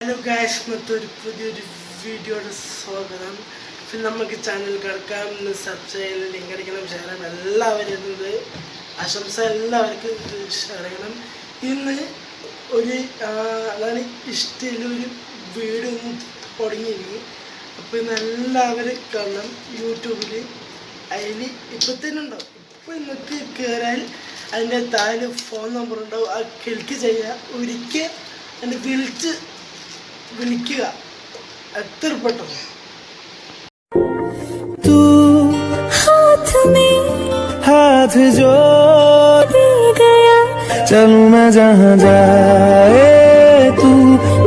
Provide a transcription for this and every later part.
Hello guys, ഇന്നത്തെ പുതിയൊരു വീഡിയോയുടെ സ്വാഗതം. പിന്നെ നമുക്ക് ചാനൽ കിടക്കാം, സബ്സ്ക്രൈബ്, ലിങ്ക് അടിക്കണം, ഷെയർ ചെയ്യണം. എല്ലാവരും ആശംസ എല്ലാവർക്കും ഷെയർ ചെയ്യണം. ഇന്ന് അതാണ് ഇഷ്ടയിലൊരു വീഡിയോ തുടങ്ങിയിരുന്നു. അപ്പോൾ ഇന്ന് എല്ലാവരും കാണണം യൂട്യൂബിൽ. അതിൽ ഇപ്പം തന്നെ ഉണ്ടാവും. ഇപ്പോൾ ഇന്നത്തെ കയറാൻ അതിൻ്റെ താഴെ ഫോൺ നമ്പർ ഉണ്ടാവും. ആ ക്ലിക്ക് ചെയ്യുക. ഒരിക്കൽ എന്നെ വിളിക്കുക. എത്ര പെട്ടെന്ന് हाथ जो दे गया चलूं मैं जहाँ जाए तू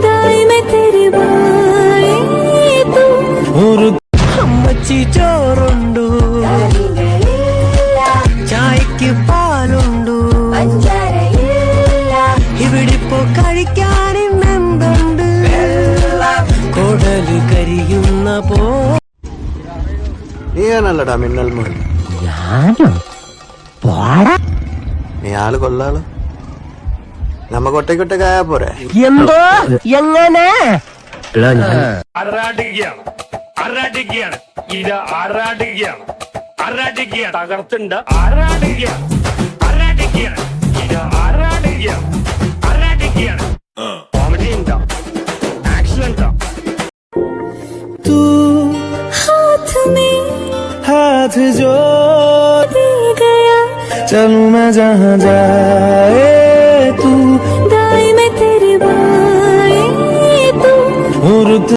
दाई में तेरी बाई तू और അമ്മച്ചി ചോറുണ്ടു ചായക്ക് പാലുണ്ടു ഇവിടിപ്പോ കഴിക്കാനെന്തുണ്ട് കൊടല് കരിയുന്ന പോ നീയാണല്ലടാ മിന്നൽ മോൻ. നീ ആള് കൊള്ളാള്. നമ്മക്ക് ഒറ്റയ്ക്കൊറ്റക്കായ പോരെ. എന്തോ എങ്ങനെ അറാടിക്കുകയാണ് ഇത് അറാടിക്കുകയാണ് തകർത്തുണ്ട് അറാടിക്കുകയാണ് ഇത് അറാടിക്കുകയാണ് കോമഡി ഉണ്ടോ, ആക്ഷൻ ഉണ്ടോ? तू हाथ जो दे गया चलूं मैं जहाँ जाए